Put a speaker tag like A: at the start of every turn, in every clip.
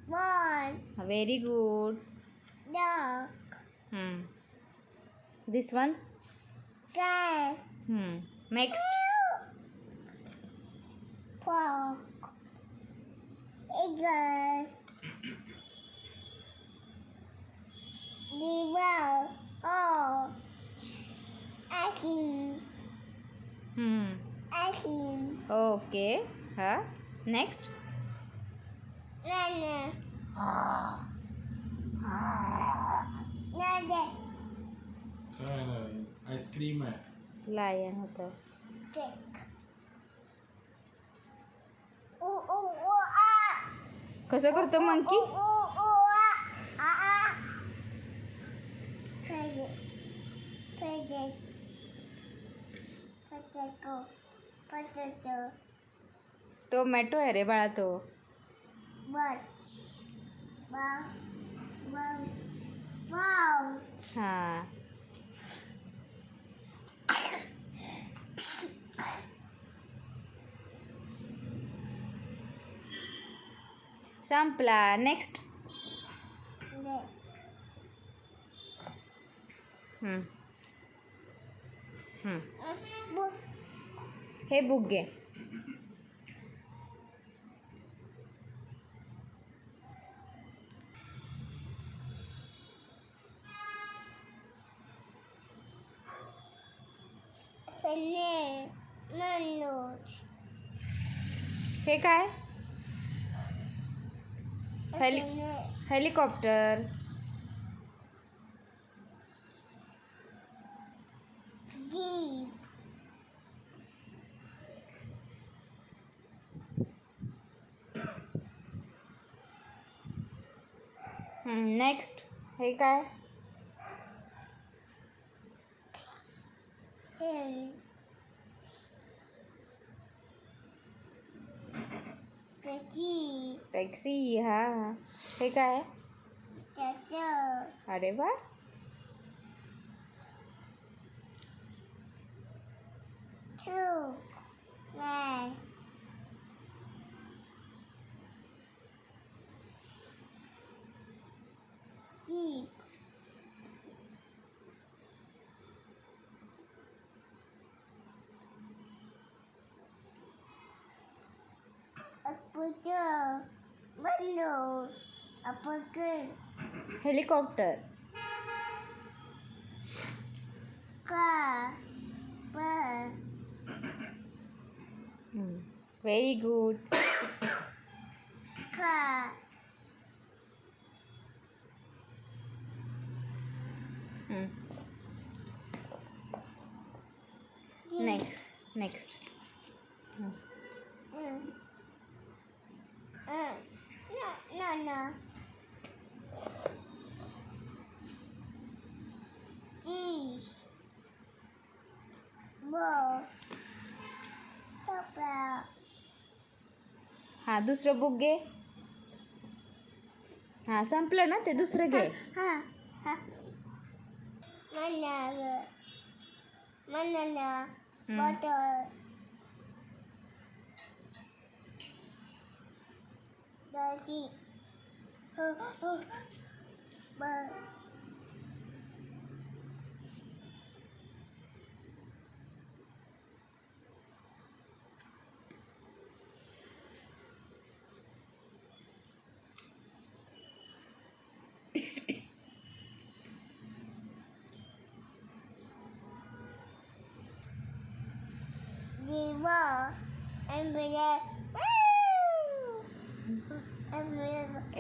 A: One.
B: Very good.
A: Dog.
B: This one.
A: Cat.
B: Next.
A: Pork. Eagle. Devil. Oh. Akin. Akin.
B: Okay. Next.
A: Nana. Nana.
C: काय नाही ice cream आहे.
B: Lion होतं.
A: Cake. Ah.
B: कसं करतो monkey?
A: Potato.
B: Tomato आहे रे बाळा तो.
A: Watch. Wow. Wow. Wow.
B: हां. संपला. नेक्स्ट. हे बुक घे. हे काय? हेलिकॉप्टर. नेक्स्ट. हे काय? टॅक्सी. हा. हे काय? अरे वा.
A: Jeep. Window. A bucket.
B: Helicopter.
A: Car. Bus.
B: Very good.
A: Car.
B: Next.
A: No. Cheese. Ball. Topper.
B: हां, दुसरं बुक घे. हां, संपलं ना ते. दुसरं घे.
A: Banana. Bottle. Daddy. Bus.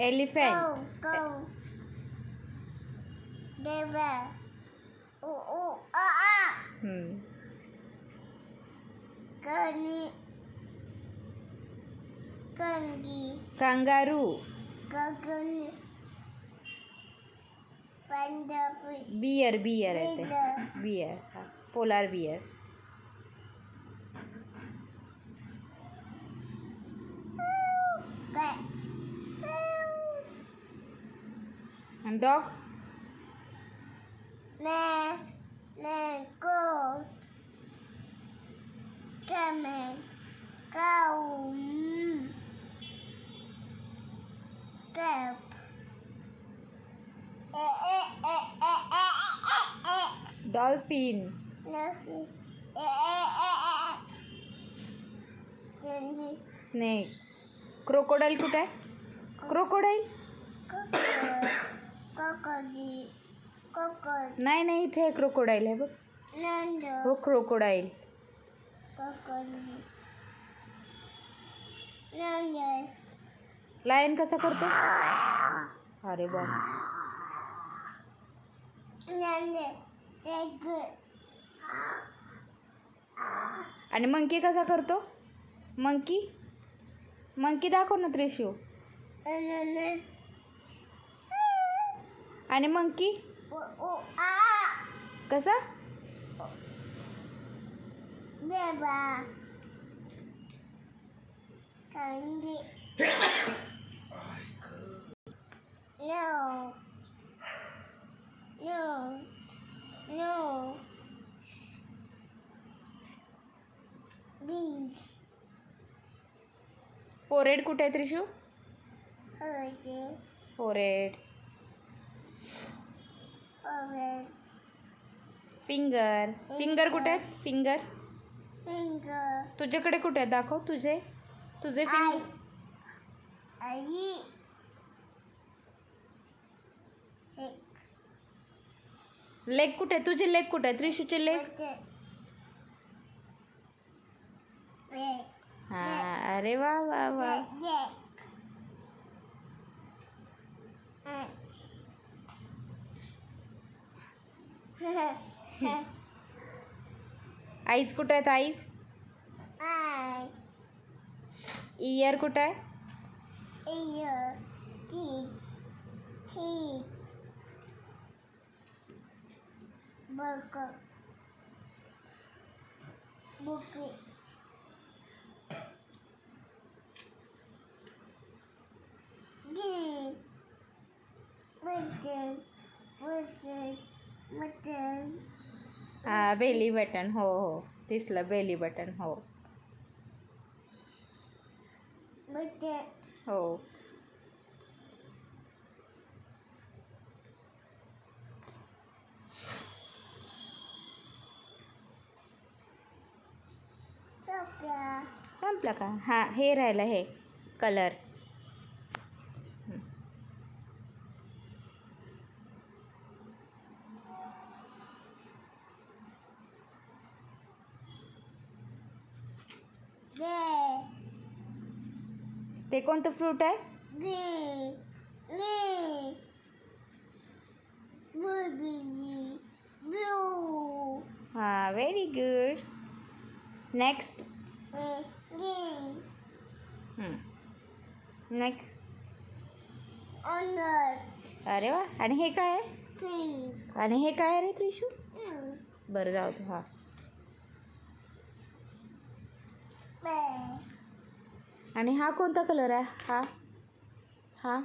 B: Elephant.
A: Go. Devil. Kangi.
B: Kangaroo.
A: Kangi. Panda.
B: Bear आहे ते. Bear. Polar bear.
A: Cat.
B: Dog.
A: Goat. Camel. Cow. Cup.
B: Dolphin.
A: Nothing. Cindy.
B: Snake. Crocodile कुठे आहे? क्रोकोडाईल.
A: Crocodile. Crocodile.
B: नाही नाही इथे आहे क्रोकोडाईल आहे बघ.
A: Nando.
B: हो क्रोकोडाईल.
A: Crocodile. Nando.
B: लायन कसा करतो? अरे बाप.
A: Nando. Leg.
B: आणि मंकी कसा करतो? मंकी. मंकी दाखव ना त्रिशू.
A: Nando.
B: आणि मंकी कसा?
A: Deba. Candy. No. No. No. Beach.
B: Forehead कुठे आहे Trishu?
A: Hurricane.
B: Forehead.
A: Orange.
B: Finger. Finger कुठे आहेत? फिंगर.
A: Finger.
B: तुझ्याकडे कुठे आहेत? दाखव तुझे. तुझे फिंगर.
A: Eye.
B: लेग कुठे आहे? तुझे लेग कुठे आहे? त्रिशूचे लेग. हा अरे वा वा वा. आईज कुठे आहेत? आईज. इयर कुठे आहे?
A: Ear. Teeth. Teeth. Burger. Bookie. Game. Button. Button. Button.
B: हा बेली बटन. हो हो दिसलं बेली बटन. हो
A: Button.
B: हो.
A: Sophia.
B: संपलं का? हां हे राहिलं हे कलर.
A: Yeah.
B: ते कोणतं फ्रूट आहे?
A: Green. Green. Boogie. Blue.
B: हां very good. Next.
A: Green.
B: Next.
A: Orange.
B: अरे वा. आणि हे काय आहे?
A: Pink.
B: आणि हे काय आहे रे त्रिशू? बरं जाऊ दे. हां
A: Bear.
B: आणि हा कोणता कलर आहे? हा हा